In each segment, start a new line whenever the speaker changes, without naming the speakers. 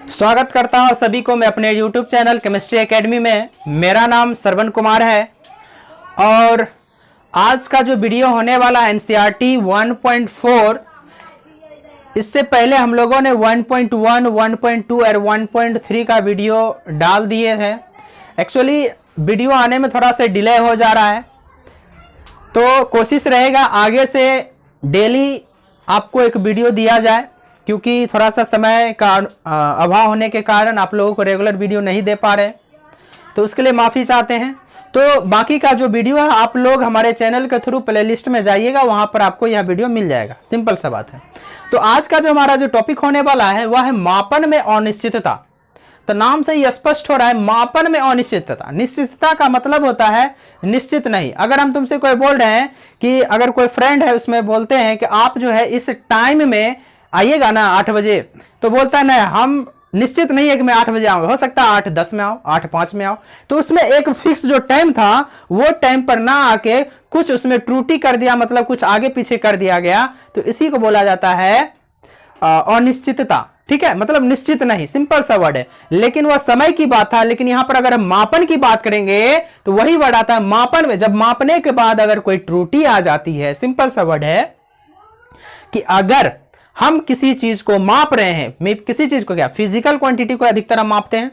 स्वागत करता हूं सभी को मैं अपने YouTube चैनल केमिस्ट्री एकेडमी में। मेरा नाम श्रवण कुमार है और आज का जो वीडियो होने वाला है एनसीईआरटी 1.4, इससे पहले हम लोगों ने 1.1, 1.2 और 1.3 का वीडियो डाल दिए हैं। एक्चुअली वीडियो आने में थोड़ा सा डिले हो जा रहा है, तो कोशिश रहेगा आगे से डेली आपको एक वीडियो दिया जाए, क्योंकि थोड़ा सा समय का अभाव होने के कारण आप लोगों को रेगुलर वीडियो नहीं दे पा रहे, तो उसके लिए माफ़ी चाहते हैं। तो बाकी का जो वीडियो है आप लोग हमारे चैनल के थ्रू प्लेलिस्ट में जाइएगा, वहाँ पर आपको यह वीडियो मिल जाएगा। सिंपल सा बात है। तो आज का जो हमारा जो टॉपिक होने वाला है वह है मापन में अनिश्चितता। तो नाम से ही स्पष्ट हो रहा है, मापन में अनिश्चितता। निश्चितता का मतलब होता है निश्चित नहीं। अगर हम तुमसे कोई बोल रहे हैं कि अगर कोई फ्रेंड है, उसमें बोलते हैं कि आप जो है इस टाइम में आइएगा ना 8 बजे, तो बोलता है नहीं, हम निश्चित नहीं है कि मैं 8 बजे आऊंगा, हो सकता है 8:10 में आओ, 8:05 में आओ। तो उसमें एक फिक्स जो टाइम था वो टाइम पर ना आके कुछ उसमें त्रुटि कर दिया, मतलब कुछ आगे पीछे कर दिया गया, तो इसी को बोला जाता है अनिश्चितता। ठीक है, मतलब निश्चित नहीं, सिंपल सा वर्ड है। लेकिन वह समय की बात था, लेकिन यहां पर अगर हम मापन की बात करेंगे तो वही वर्ड आता है मापन में। जब मापने के बाद अगर कोई त्रुटि आ जाती है, सिंपल सा वर्ड है कि अगर हम किसी चीज को माप रहे हैं, किसी चीज को क्या, फिजिकल क्वांटिटी को अधिकतर हम मापते हैं।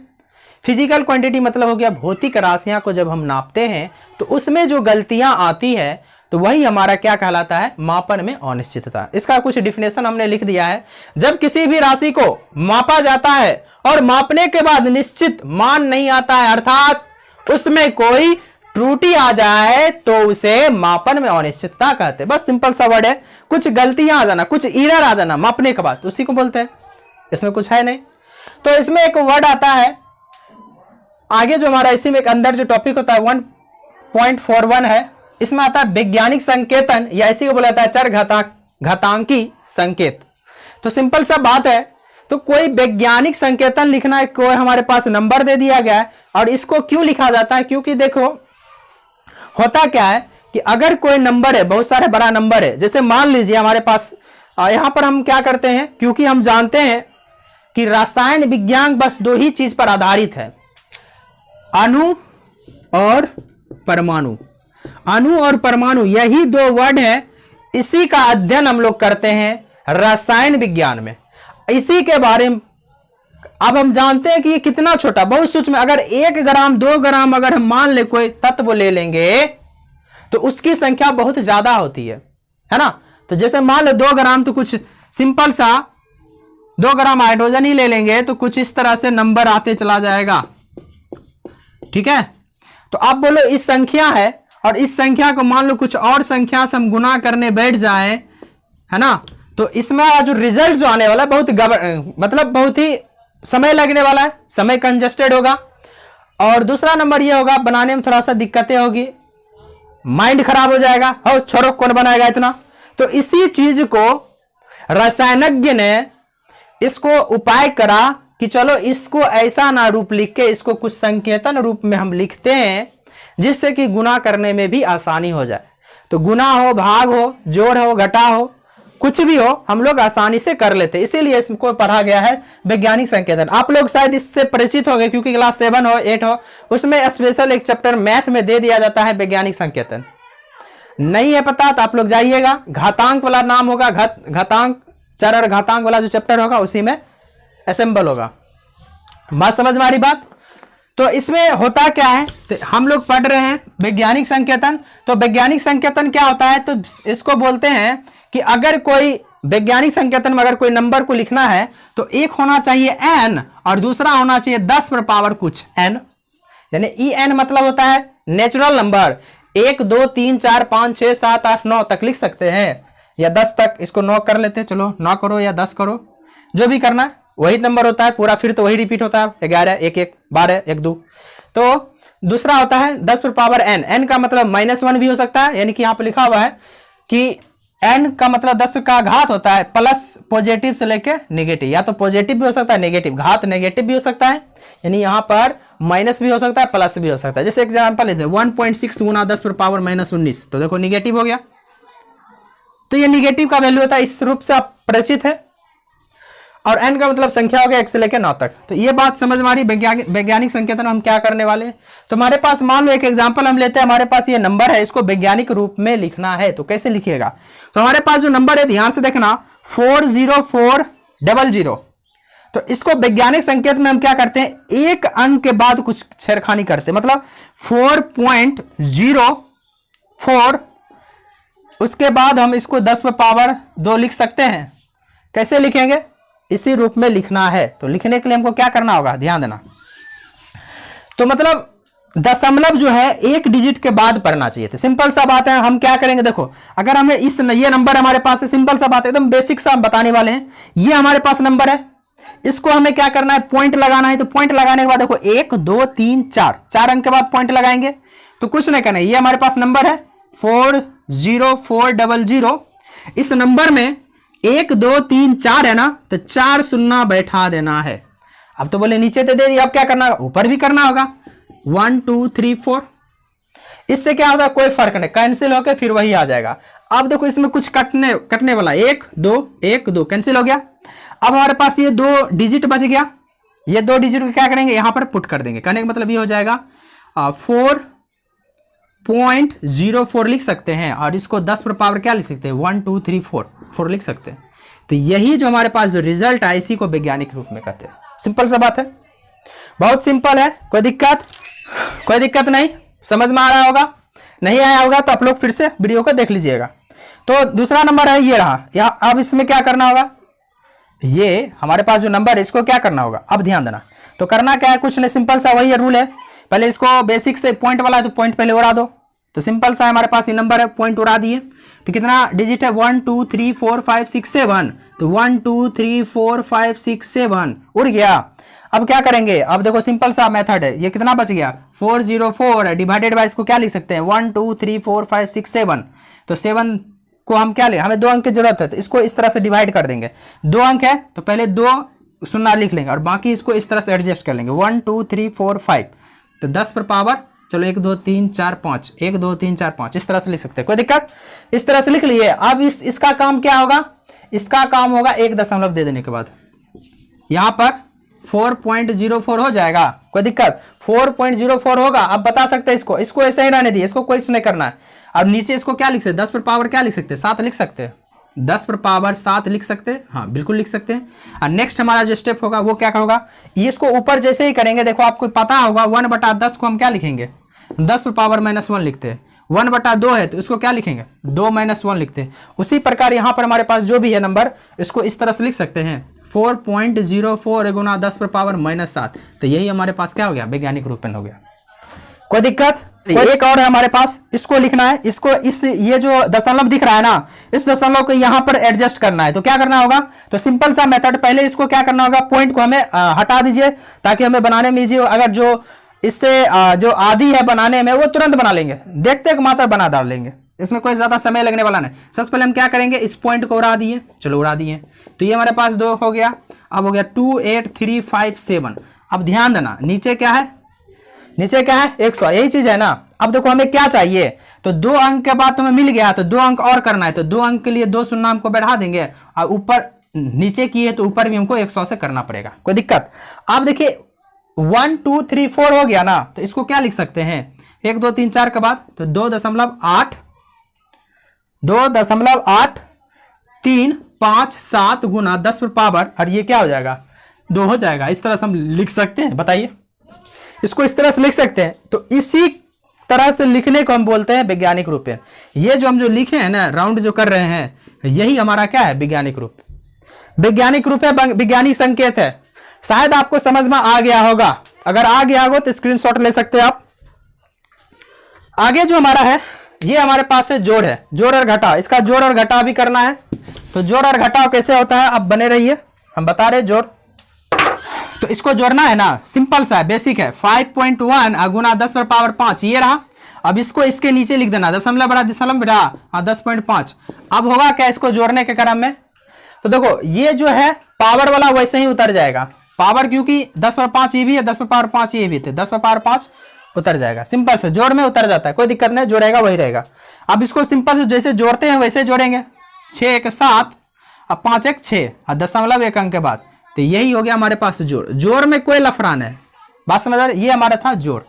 फिजिकल क्वांटिटी मतलब हो गया भौतिक राशियां को जब हम नापते हैं तो उसमें जो गलतियां आती है तो वही हमारा क्या कहलाता है, मापन में अनिश्चितता। इसका कुछ डिफिनेशन हमने लिख दिया है। जब किसी भी राशि को मापा जाता है और मापने के बाद निश्चित मान नहीं आता है, अर्थात उसमें कोई त्रुटि आ जाए, तो उसे मापन में अनिश्चितता कहते हैं। बस सिंपल सा वर्ड है। कुछ गलतियां आ जाना, कुछ एरर आ जाना मापने के बाद, उसी को बोलते हैं। इसमें कुछ है नहीं। तो इसमें एक वर्ड आता है आगे जो हमारा इसी में एक अंदर जो टॉपिक होता है 1.41 है, इसमें आता है वैज्ञानिक संकेतन, या इसी को बोला जाता है चर घातांकी संकेत। तो सिंपल सा बात है, तो कोई वैज्ञानिक संकेतन लिखना है, कोई हमारे पास नंबर दे दिया गया है। और इसको क्यों लिखा जाता है, क्योंकि देखो होता क्या है कि अगर कोई नंबर है, बहुत सारे बड़ा नंबर है, जैसे मान लीजिए हमारे पास यहां पर हम क्या करते हैं, क्योंकि हम जानते हैं कि रसायन विज्ञान बस दो ही चीज पर आधारित है, अणु और परमाणु। अणु और परमाणु यही दो वर्ड है, इसी का अध्ययन हम लोग करते हैं रसायन विज्ञान में। इसी के बारे में अब हम जानते हैं कि ये कितना छोटा, बहुत सूक्ष्म। अगर 1 ग्राम 2 ग्राम अगर हम मान ले कोई तत्व ले लेंगे तो उसकी संख्या बहुत ज्यादा होती है ना। तो जैसे मान लो 2 ग्राम, तो कुछ सिंपल सा 2 ग्राम हाइड्रोजन ही ले लेंगे तो कुछ इस तरह से नंबर आते चला जाएगा। ठीक है, तो आप बोलो इस संख्या है और इस संख्या को मान लो कुछ और संख्या से हम गुना करने बैठ जाए, है ना, तो इसमें जो रिजल्ट जो आने वाला है बहुत मतलब बहुत ही समय लगने वाला है, समय कंजस्टेड होगा। और दूसरा नंबर ये होगा, बनाने में थोड़ा सा दिक्कतें होगी, माइंड खराब हो जाएगा, हो छोड़ो कौन बनाएगा इतना। तो इसी चीज को रसायनज्ञ ने इसको उपाय करा कि चलो इसको ऐसा ना रूप लिख के इसको कुछ संकेतन रूप में हम लिखते हैं, जिससे कि गुना करने में भी आसानी हो जाए। तो गुना हो, भाग हो, जोड़ हो, घटा हो, कुछ भी हो, हम लोग आसानी से कर लेते हैं। इसीलिए इसको पढ़ा गया है वैज्ञानिक संकेतन। आप लोग शायद इससे परिचित हो गए, क्योंकि क्लास 7 हो 8 हो, उसमें स्पेशल एक चैप्टर मैथ में दे दिया जाता है वैज्ञानिक संकेतन। नहीं है पता तो आप लोग जाइएगा, घातांक वाला नाम होगा, घातांक चर और घातांक वाला जो चैप्टर होगा उसी में असेंबल होगा। बात समझ में आ रही बात। तो इसमें होता क्या है, तो हम लोग पढ़ रहे हैं वैज्ञानिक संकेतन। तो वैज्ञानिक संकेतन क्या होता है, तो इसको बोलते हैं कि अगर कोई वैज्ञानिक संकेतन में अगर कोई नंबर को लिखना है तो एक होना चाहिए n और दूसरा होना चाहिए 10 पर पावर कुछ n, यानी en मतलब होता है नेचुरल नंबर। 1 2 3 4 5 6 7 8 9 तक लिख सकते हैं, या 10 तक। इसको 9 कर लेते हैं, चलो 9 करो या 10 करो, जो भी करना है वही नंबर होता है पूरा, फिर तो वही रिपीट होता है 11 1 1 12 1 2। तो दूसरा होता है 10 पर पावर n। n का मतलब -1 भी हो सकता है, यानी कि यहां पर लिखा हुआ है कि n का मतलब 10 का घात होता है प्लस पॉजिटिव से लेके नेगेटिव, या तो पॉजिटिव भी हो सकता है, नेगेटिव घात नेगेटिव भी हो सकता है, यानी यहां पर माइनस भी हो सकता है, प्लस भी हो सकता है। जैसे एग्जांपल लेते हैं 1.6 गुना 10 पर पावर -19, तो देखो निगेटिव हो गया। तो ये निगेटिव का वैल्यू होता है, इस रूप से आप परिचित है। और n का मतलब संख्या हो गया 1 से लेकर 9 तक। तो ये बात समझ में आ रही। वैज्ञानिक संकेतन हम क्या करने वाले हैं, तो हमारे पास मान लो एक एग्जांपल हम लेते हैं, हमारे पास ये नंबर है, इसको वैज्ञानिक रूप में लिखना है तो कैसे लिखिएगा। तो हमारे पास जो नंबर है ध्यान से देखना 40400, तो इसको वैज्ञानिक संकेत में हम क्या करते हैं, एक अंक के बाद कुछ छेड़खानी करते हैं, मतलब 4.04, उसके बाद हम इसको 10 पर पावर 2 लिख सकते हैं। कैसे लिखेंगे, इसी रूप में लिखना है। तो लिखने के लिए हमको क्या करना होगा, ध्यान देना। तो मतलब दशमलव जो है एक डिजिट के बाद पढ़ना चाहिए था। सिंपल सा बात है, हम क्या करेंगे, देखो अगर हमें ये नंबर हमारे पास है, सिंपल सा बात है, एकदम बेसिक सा हम बताने वाले हैं। ये हमारे पास नंबर है, इसको हमें क्या करना है, पॉइंट लगाना है। तो पॉइंट लगाने के बाद देखो 1 2 3 4 अंक के बाद पॉइंट लगाएंगे। तो कुछ नहीं करना है, ये हमारे पास नंबर है 40400। इस नंबर में 1 2 3 4 है ना, तो 4 शून्य बैठा देना है। अब तो बोले नीचे तो दे दिया, अब क्या करना होगा, ऊपर भी करना होगा 1 2 3 4। इससे क्या होगा, कोई फर्क नहीं, कैंसिल होकर फिर वही आ जाएगा। अब देखो इसमें कुछ कटने वाला 1 2 कैंसिल हो गया। अब हमारे पास ये 2 डिजिट बच गया, ये 2 डिजिट को क्या करेंगे, यहां पर पुट कर देंगे। कहने का मतलब ये हो जाएगा 4.04 लिख सकते हैं, और इसको 10 पर पावर क्या लिख सकते हैं, 1 2 3 4 लिख सकते हैं। तो यही जो हमारे पास जो रिजल्ट है, इसी को वैज्ञानिक रूप में कहते हैं। सिंपल सा बात है, बहुत सिंपल है। कोई दिक्कत नहीं, समझ में आ रहा होगा, नहीं आया होगा तो आप लोग फिर से वीडियो को देख लीजिएगा। तो दूसरा नंबर है ये रहा। अब इसमें क्या करना होगा, ये हमारे पास जो नंबर है इसको क्या करना होगा, अब ध्यान देना। तो करना क्या है, कुछ नहीं, सिंपल सा वही रूल है। पहले इसको बेसिक से पॉइंट वाला है तो पॉइंट पहले उड़ा दो। तो सिंपल सा हमारे पास ये नंबर है, पॉइंट उड़ा दिए। तो कितना डिजिट है, 1 2 3 4 5 6 7। तो 1 2 3 4 5 6 7 उड़ गया। अब क्या करेंगे, अब देखो सिंपल सा मेथड है, ये कितना बच गया, 404 है, डिवाइडेड बाय इसको क्या लिख सकते हैं, 1 2 3 4 5 6 7। तो 7 को हम क्या ले, हमें 2 अंक की जरूरत है, तो इसको इस तरह से डिवाइड कर देंगे। 2 अंक है तो पहले 2 शून्य लिख लेंगे, और बाकी इसको इस तरह से एडजस्ट कर लेंगे, 1 2 3 4 5। तो 10 पर पावर, चलो 1 2 3 4 5, 1 2 3 4 5 इस तरह से लिख सकते हैं, कोई दिक्कत, इस तरह से लिख लिए। अब इसका काम क्या होगा, इसका काम होगा 1 दशमलव दे देने के बाद यहां पर 4.04 हो जाएगा, कोई दिक्कत, 4.04 होगा। अब बता सकते हैं इसको ऐसे ही रहने दिए, इसको कुछ नहीं करना है। अब नीचे इसको क्या लिख सकते, 10 पर पावर क्या लिख सकते हैं, 7 लिख सकते हैं, 10 पर पावर 7 लिख सकते हैं, हाँ बिल्कुल लिख सकते हैं। और नेक्स्ट हमारा जो स्टेप होगा वो क्या होगा, ये इसको ऊपर जैसे ही करेंगे, देखो आपको पता होगा 1/10 को हम क्या लिखेंगे, 10 पर पावर -1 लिखते हैं। 1/2 है तो इसको क्या लिखेंगे, 2 - 1 लिखते हैं। उसी प्रकार यहाँ पर हमारे पास जो भी है नंबर, इसको इस तरह से लिख सकते हैं, 4.04 गुना 10 पर पावर -7। तो यही हमारे पास क्या हो गया, वैज्ञानिक रूप में हो गया, कोई दिक्कत। एक और है हमारे पास, इसको लिखना है, इसको ये जो दशमलव दिख रहा है ना, इस दशमलव को यहां पर एडजस्ट करना है। तो क्या करना होगा, तो सिंपल सा मेथड, पहले इसको क्या करना होगा, पॉइंट को हमें हटा दीजिए ताकि हमें बनाने में इजी हो। अगर जो इससे जो आदि है बनाने में, वो तुरंत बना लेंगे, देखते मात्रा बना डाल लेंगे, इसमें कोई ज्यादा समय लगने वाला नहीं। सबसे पहले हम क्या करेंगे, इस पॉइंट को उड़ा दिए, चलो उड़ा दिए। तो ये हमारे पास 2 हो गया। अब हो गया 2 8 3 5 7। अब ध्यान देना, नीचे क्या है, 100, यही चीज है ना। अब देखो हमें क्या चाहिए, तो 2 अंक के बाद तुम्हें मिल गया, तो 2 अंक और करना है। तो 2 अंक के लिए 2 शून्य हमको बढ़ा देंगे, और ऊपर नीचे की है तो ऊपर भी हमको 100 से करना पड़ेगा, कोई दिक्कत। अब देखिए 1 2 3 4 हो गया ना, तो इसको क्या लिख सकते हैं, 1 2 3 4 के बाद, तो 2.835 गुना 10 पर पावर, और ये क्या हो जाएगा, 2 हो जाएगा। इस तरह से हम लिख सकते हैं, बताइए, इसको इस तरह से लिख सकते हैं। तो इसी तरह से लिखने को हम बोलते हैं वैज्ञानिक रूप में। ये जो हम जो लिखे हैं ना, राउंड जो कर रहे हैं, यही हमारा क्या है, वैज्ञानिक रूप। वैज्ञानिक रूप है, वैज्ञानिक संकेत है। शायद आपको समझ में आ गया होगा, अगर आ गया हो तो स्क्रीनशॉट ले सकते हैं आप। आगे जो हमारा है, ये हमारे पास है जोड़ है, जोड़ और घटाव। इसका जोड़ और घटाव भी करना है। तो जोड़ और घटाव कैसे होता है, अब बने रहिए, हम बता रहे जोड़। तो इसको जोड़ना है ना, सिंपल सा है, बेसिक है। 5.1 गुना 10 पर पावर 5, ये रहा। अब इसको इसके नीचे लिख देना, दशमलव बड़ा दशमलव रहा, 10.5। अब होगा क्या, इसको जोड़ने के क्रम में, तो देखो ये जो है पावर वाला वैसे ही उतर जाएगा, पावर, क्योंकि 10 पर 5 ये भी है, 10 पर पावर 5 ये भी थे, 10 पर पावर 5 उतर जाएगा। सिंपल से जोड़ में उतर जाता है, कोई दिक्कत नहीं, जो रहेगा वही रहेगा। अब इसको सिंपल से जैसे जोड़ते हैं वैसे जोड़ेंगे, 6 1 7, अब 5 1 6, और दशमलव 1 अंक के बाद तो यही हो गया हमारे पास जोड़। जोड़ में कोई लफड़ा नहीं, बात समझ आ रही? ये हमारा था जोड़।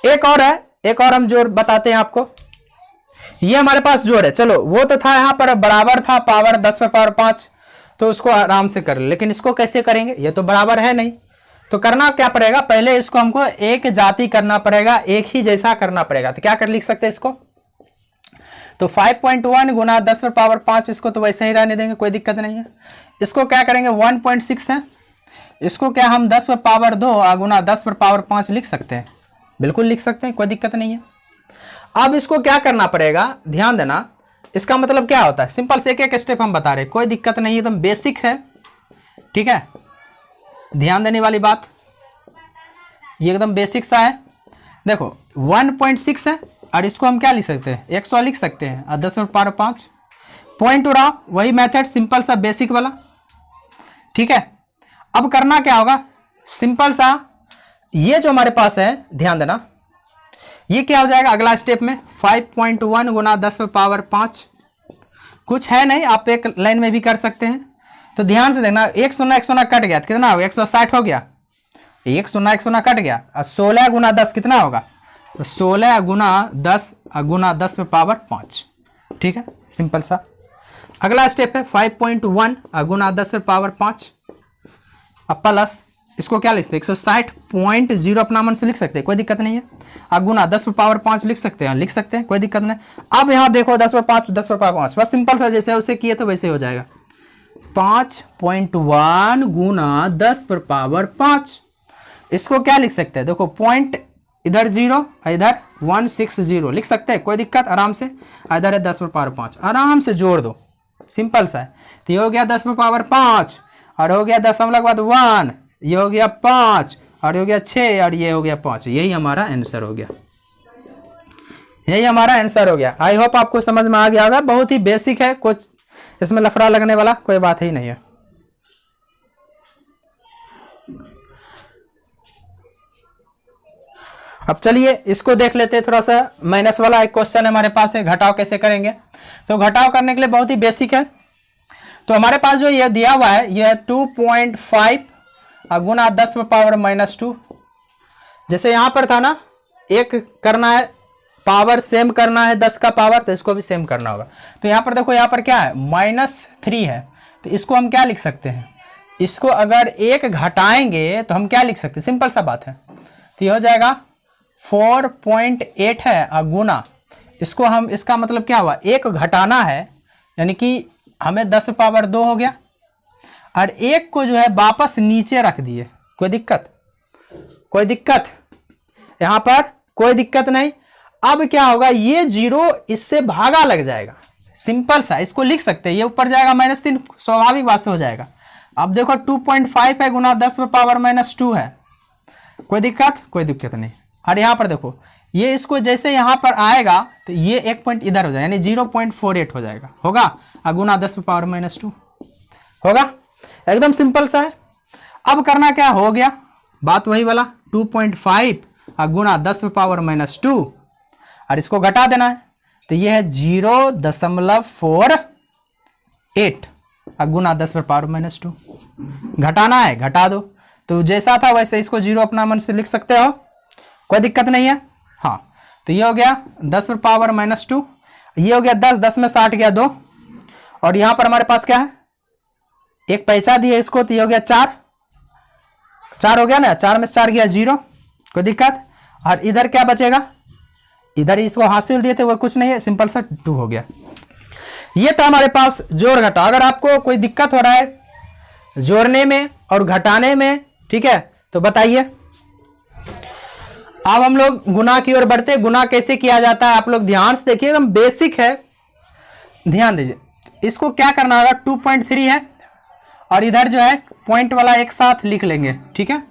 एक और है, एक और हम जोड़ बताते हैं आपको। ये हमारे पास जोड़ है, चलो वो तो था यहां पर बराबर था, पावर 10 पे पावर 5, तो उसको आराम से कर ले। लेकिन इसको कैसे करेंगे, ये तो बराबर है नहीं, तो करना क्या पड़ेगा, पहले इसको हमको एक जाति करना पड़ेगा, एक ही जैसा करना पड़ेगा। तो क्या कर लिख सकते हैं इसको, तो 5.1 गुना 10 पे पावर 5, इसको तो वैसे ही रहने देंगे, कोई दिक्कत नहीं है। इसको क्या करेंगे, 1.6 है, इसको क्या हम 10 पे पावर 2 गुना 10 पे पावर 5 लिख सकते हैं, बिल्कुल लिख सकते हैं, कोई दिक्कत नहीं है। अब इसको क्या करना पड़ेगा, ध्यान देना, इसका मतलब क्या होता है, सिंपल से एक एक स्टेप हम बता रहे हैं, कोई दिक्कत नहीं है, एकदम बेसिक है, ठीक है। ध्यान देने वाली बात, ये एकदम बेसिक सा है। देखो 1.6 है और इसको हम क्या लिख सकते हैं, 100 लिख सकते हैं और 10 पे पावर 5 पॉइंट उड़ा, वही मेथड सिंपल सा बेसिक वाला, ठीक है। अब करना क्या होगा, सिंपल सा, ये जो हमारे पास है, ध्यान देना, ये क्या हो जाएगा अगला स्टेप में, 5.1 गुना 10 पे पावर 5, कुछ है नहीं, आप एक लाइन में भी कर सकते हैं। तो ध्यान से देखना, एक शून्य कट गया, कितना हो गया, 160 हो गया, एक शून्य कट गया, और 16 गुना 10 कितना होगा, तो 16 गुना 10 गुना 10 पे पावर 5, ठीक है, सिंपल सा। अगला स्टेप है 5.1 गुना 10 पे पावर 5, अब प्लस, इसको क्या लिखते हैं, 160.0 अपना मन से लिख सकते हैं, कोई दिक्कत नहीं है। अब गुना 10 पे पावर 5 लिख सकते हैं, लिख सकते हैं, कोई दिक्कत नहीं। अब यहाँ देखो 10 पे 5, 10 पे पावर 5, बस सिंपल सा जैसे उसे किए तो वैसे हो जाएगा। 5.1 गुना 10 पर पावर 5, इसको क्या लिख सकते हैं, देखो पॉइंट इधर 0 इधर 160 लिख सकते हैं, कोई दिक्कत, आराम से। इधर है 10 पर पावर 5, आराम से जोड़ दो, सिंपल सा है। तो ये हो गया 10 पर पावर 5 और हो गया दशमलव के बाद 1, ये हो गया 5 और ये हो गया 6 और ये हो गया 5, यही हमारा आंसर हो गया, यही हमारा आंसर हो गया। आई होप आपको समझ में आ गया होगा, बहुत ही बेसिक है, कुछ इसमें लफड़ा लगने वाला कोई बात ही नहीं है। अब चलिए इसको देख लेते हैं थोड़ा सा। माइनस वाला एक क्वेश्चन हमारे पास है, घटाव कैसे करेंगे। तो घटाव करने के लिए बहुत ही बेसिक है। तो हमारे पास जो ये दिया हुआ है, यह 2.5 गुना 10 पे पावर -2, जैसे यहां पर था ना, एक करना है पावर सेम करना है 10 का पावर, तो इसको भी सेम करना होगा। तो यहां पर देखो, यहां पर क्या है, -3 है, तो इसको हम क्या लिख सकते हैं, इसको अगर एक घटाएंगे तो हम क्या लिख सकते हैं, सिंपल सा बात है। तो ये हो जाएगा 4.8 है और गुना, इसको हम, इसका मतलब क्या हुआ, एक घटाना है, यानी कि हमें 10 पावर 2 हो गया, और एक को जो है वापस नीचे रख दिए, कोई दिक्कत, कोई दिक्कत, यहां पर कोई दिक्कत नहीं। अब क्या होगा, ये 0 इससे भागा लग जाएगा, सिंपल सा, इसको लिख सकते हैं, ये ऊपर जाएगा -3, स्वाभाविक बात से हो जाएगा। अब देखो 2.5 है गुना 10 पे पावर -2 है, कोई दिक्कत, कोई दिक्कत नहीं। और यहां पर देखो, ये इसको जैसे यहां पर आएगा तो ये एक पॉइंट इधर हो जाएगा, यानी 0.48 हो जाएगा, होगा, और गुना 10 पे पावर -2 होगा, एकदम सिंपल सा है। अब करना क्या, हो गया बात वही वाला, 2.5 गुना 10 पे पावर -2 और इसको घटा देना है, तो ये है 0.48 गुना 10 पे पावर -2, घटाना है, घटा दो। तो जैसा था वैसे इसको 0 अपना मन से लिख सकते हो, कोई दिक्कत नहीं है। हाँ, तो ये हो गया 10 पे पावर -2, ये हो गया 10, 10 में 60 गया 2, और यहां पर हमारे पास क्या है, एक पैसा दिया इसको, तो ये हो गया 4, 4 हो गया ना, 4 में 4 गया 0, कोई दिक्कत। और इधर क्या बचेगा, इधर इसको हासिल दिए थे वो कुछ नहीं है, सिंपल सा 2 हो गया। ये था हमारे पास जोड़ घटाव। अगर आपको कोई दिक्कत हो रहा है जोड़ने में और घटाने में, ठीक है, तो बताइए। अब हम लोग गुना की ओर बढ़ते। गुना कैसे किया जाता है आप लोग ध्यान से देखिए, एकदम बेसिक है, ध्यान दीजिए। इसको क्या करना होगा, 2.3 है और इधर जो है पॉइंट वाला एक साथ लिख लेंगे, ठीक है।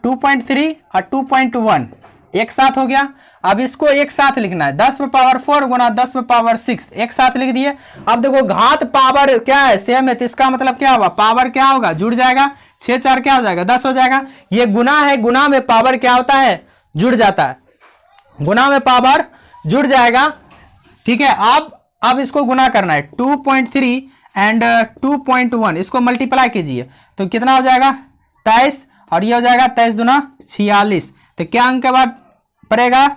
2.3 और 2.1 एक साथ हो गया। अब इसको एक साथ लिखना है, 10 पे पावर 4 गुना 10 पे पावर 6, एक साथ लिख दिए। अब देखो घात पावर क्या है, सेम है, तो इसका मतलब क्या होगा, पावर क्या होगा, जुड़ जाएगा, 6 4 क्या हो जाएगा, 10 हो जाएगा। ये गुना है, गुना में पावर क्या होता है, जुड़ जाता है, गुना में पावर जुड़ जाएगा, ठीक है। अब इसको गुना करना है, 2.3 एंड 2.1 इसको मल्टीप्लाई कीजिए तो कितना हो जाएगा 23 और ये हो जाएगा 23 दूना 46। तो क्या अंक के बाद पड़ेगा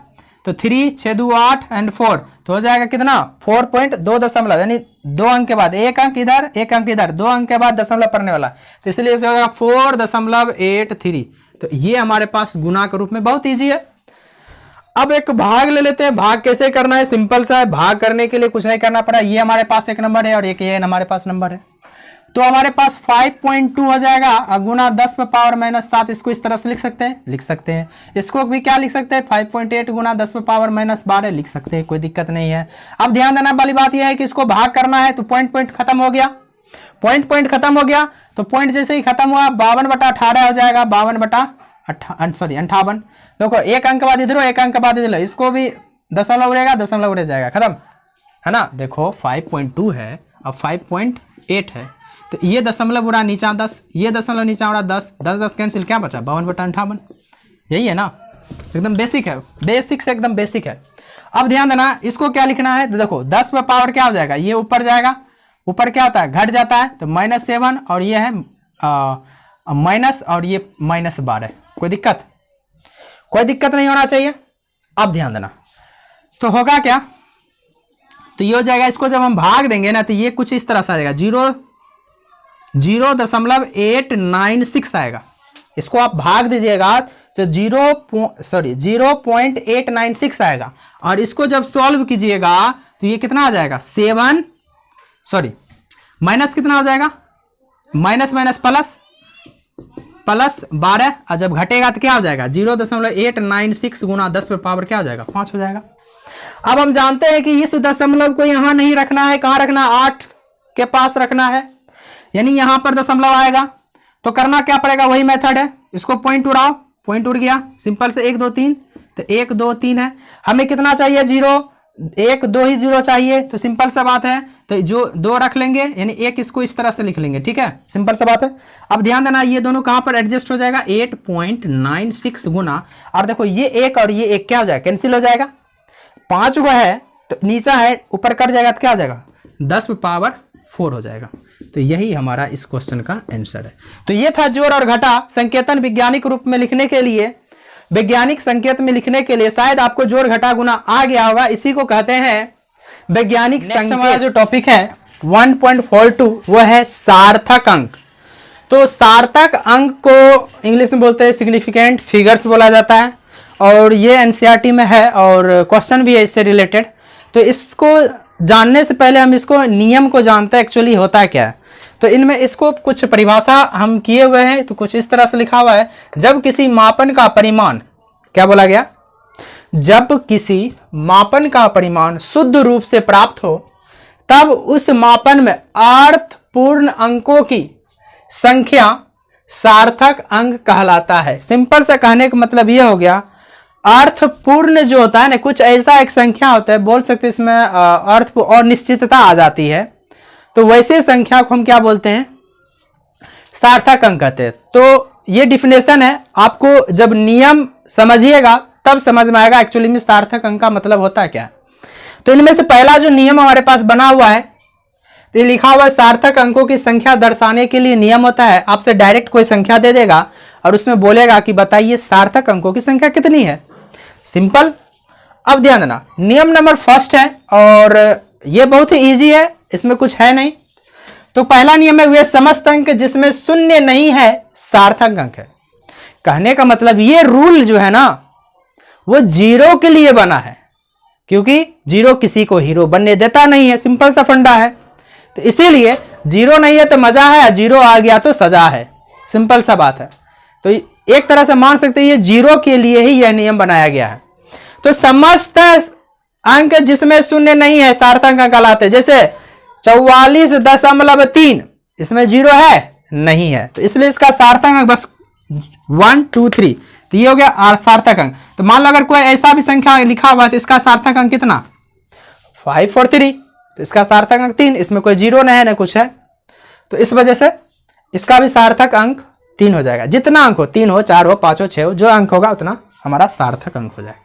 तो 3 6 2 8 एंड 4 तो हो जाएगा कितना 4.2 दशमलव यानी 2 अंक के बाद एक अंक इधर एक अंक इधर 2 अंक के बाद दशमलव पड़ने वाला तो इसलिए हो जाएगा 4.83। तो ये हमारे पास गुना के रूप में बहुत ईजी है। अब एक भाग ले लेते हैं। भाग कैसे करना है, सिंपल सा है। भाग करने के लिए कुछ नहीं करना पड़ा, ये हमारे पास एक नंबर है और एक ये हमारे पास नंबर है। तो हमारे पास 5.2 हो जाएगा गुना 10 पे पावर -7। इसको इस तरह से लिख सकते हैं। इसको भी क्या लिख सकते हैं 5.8 गुना 10 पे पावर -12 लिख सकते हैं, कोई दिक्कत नहीं है। अब ध्यान देना वाली बात यह है कि इसको भाग करना है तो पॉइंट खत्म हो गया। पॉइंट खत्म हो गया तो पॉइंट जैसे ही खत्म हुआ 52/18 हो जाएगा 58। देखो एक अंक बाद इधर एक अंक बाद इधर, इसको भी दशमलव उड़ेगा, दशमलव उड़ जाएगा, खत्म है ना। देखो 5.2 है अब 5.8 है तो ये दशमलव उड़ा नीचा 10, ये दशमलव नीचा उड़ा 10, 10 कैंसिल, क्या बचा 52/58। यही है ना, एकदम बेसिक है, बेसिक से एकदम बेसिक है। अब ध्यान देना इसको क्या लिखना है तो देखो 10 पे पावर क्या हो जाएगा, ये ऊपर जाएगा, ऊपर क्या होता है घट जाता है तो -7 और ये है माइनस और ये -12। कोई दिक्कत नहीं होना चाहिए। अब ध्यान देना तो होगा क्या, तो ये हो जाएगा, इसको जब हम भाग देंगे ना तो ये कुछ इस तरह से आ जाएगा 0.896 आएगा। इसको आप भाग दीजिएगा तो 0.896 आएगा और इसको जब सॉल्व कीजिएगा तो ये कितना आ जाएगा माइनस कितना हो जाएगा माइनस प्लस 12 और जब घटेगा तो क्या हो जाएगा 0.896 गुना 10 पे पावर क्या हो जाएगा 5 हो जाएगा। अब हम जानते हैं कि इस दशमलव को यहां नहीं रखना है, कहां रखना है 8 के पास रखना है, यानी यहां पर दशमलव आएगा। तो करना क्या पड़ेगा, वही मेथड है, इसको पॉइंट उड़ाओ, पॉइंट उड़ गया, सिंपल से 1 2 3 तो 1 2 3 है। हमें कितना चाहिए 0 1 2 ही 0 चाहिए तो सिंपल सा बात है, तो जो 2 रख लेंगे यानी 1 इसको इस तरह से लिख लेंगे, ठीक है, सिंपल सा बात है। अब ध्यान देना ये दोनों कहां पर एडजस्ट हो जाएगा 8.96 गुना, और देखो ये 1 और ये 1 क्या हो जाएगा कैंसिल हो जाएगा, 5 को है तो नीचा है ऊपर कट जाएगा तो क्या हो जाएगा 10 पे पावर 4 हो जाएगा। तो यही हमारा इस क्वेश्चन का आंसर है। तो ये था जोड़ और घटा संकेतन वैज्ञानिक रूप में लिखने के लिए, वैज्ञानिक संकेत में लिखने के लिए शायद आपको जोड़ घटा गुना आ गया होगा, इसी को कहते हैं वैज्ञानिक संकेत। हमारा जो टॉपिक है 1.42 वो है सार्थक अंक। तो सार्थक अंक को इंग्लिश में बोलते हैं सिग्निफिकेंट फिगर्स बोला जाता है और ये एनसीईआरटी में है और क्वेश्चन भी है इससे रिलेटेड। तो इसको जानने से पहले हम इसको नियम को जानते हैं एक्चुअली होता है क्या है। तो इनमें इसको कुछ परिभाषा हम किए हुए हैं, तो कुछ इस तरह से लिखा हुआ है, जब किसी मापन का परिमाण, क्या बोला गया, जब किसी मापन का परिमाण शुद्ध रूप से प्राप्त हो तब उस मापन में अर्थपूर्ण अंकों की संख्या सार्थक अंक कहलाता है। सिंपल से कहने का मतलब यह हो गया, अर्थपूर्ण जो होता है ना, कुछ ऐसा एक संख्या होता है, बोल सकते इसमें अर्थ और निश्चितता आ जाती है, तो वैसे संख्या को हम क्या बोलते हैं सार्थक अंक कहते हैं। तो ये डिफिनेशन है, आपको जब नियम समझिएगा तब समझ में आएगा एक्चुअली में सार्थक अंक का मतलब होता है क्या। तो इनमें से पहला जो नियम हमारे पास बना हुआ है तो ये लिखा हुआ है, सार्थक अंकों की संख्या दर्शाने के लिए नियम होता है, आपसे डायरेक्ट कोई संख्या दे देगा और उसमें बोलेगा कि बताइए सार्थक अंकों की संख्या कितनी है, सिंपल। अब ध्यान देना नियम नंबर फर्स्ट है और ये बहुत ही ईजी है, इसमें कुछ है नहीं। तो पहला नियम है वे समस्त अंक जिसमें शून्य नहीं है सार्थक अंक है। कहने का मतलब ये रूल जो है ना वो 0 के लिए बना है, क्योंकि 0 किसी को हीरो बनने देता नहीं है, सिंपल सा फंडा है। तो इसीलिए 0 नहीं है तो मजा है, 0 आ गया तो सजा है, सिंपल सा बात है। तो एक तरह से मान सकते हैं ये 0 के लिए ही यह नियम बनाया गया है। तो समस्त अंक जिसमें शून्य नहीं है सार्थक अंक कहलाते, जैसे 44.3 इसमें 0 है नहीं है, तो इसलिए इसका सार्थक अंक बस 1 2 3, तो ये हो गया सार्थक अंक। तो मान लो अगर कोई ऐसा भी संख्या लिखा हुआ है तो इसका सार्थक अंक कितना 5 और 3, तो इसका सार्थक अंक 3, इसमें कोई 0 नहीं है ना कुछ है, तो इस वजह से इसका भी सार्थक अंक 3 हो जाएगा। जितना अंक हो, 3 हो 4 हो 5 हो 6 हो, जो अंक होगा उतना हमारा सार्थक अंक हो जाएगा।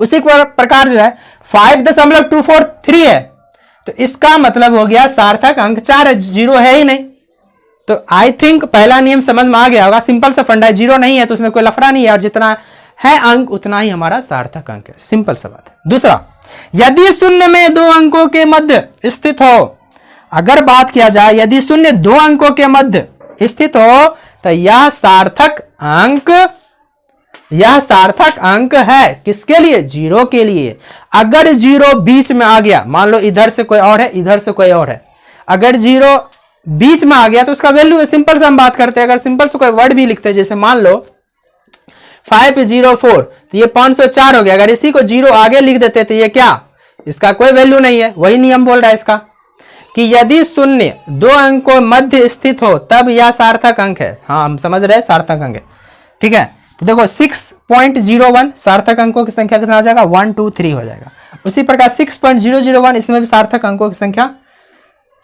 उसी प्रकार जो है 5.243 है, तो इसका मतलब हो गया सार्थक अंक 4 है, जीरो है ही नहीं। तो आई थिंक पहला नियम समझ में आ गया होगा, सिंपल सा फंडा है, जीरो नहीं है तो उसमें कोई लफड़ा नहीं है, और जितना है अंक उतना ही हमारा सार्थक अंक है, सिंपल सा बात है। दूसरा, यदि शून्य में दो अंकों के मध्य स्थित हो, अगर बात किया जाए यदि शून्य दो अंकों के मध्य स्थित हो तो यह सार्थक अंक है। किसके लिए? जीरो के लिए। अगर जीरो बीच में आ गया, मान लो इधर से कोई और है, इधर से कोई और है, अगर जीरो बीच में आ गया तो उसका वैल्यू है। सिंपल से हम बात करते हैं, अगर सिंपल से कोई वर्ड भी लिखते हैं, जैसे मान लो 504 तो ये 504 हो गया। अगर इसी को जीरो आगे लिख देते तो ये क्या, इसका कोई वैल्यू नहीं है। वही नियम बोल रहा है इसका कि यदि शून्य दो अंकों मध्य स्थित हो तब यह सार्थक अंक है। हाँ, हम समझ रहे हैं सार्थक अंक है, ठीक है। तो देखो 6.01 सार्थक अंकों की संख्या कितना आ जाएगा? 1 2 3 हो जाएगा। उसी प्रकार 6.001 इसमें भी सार्थक अंकों की संख्या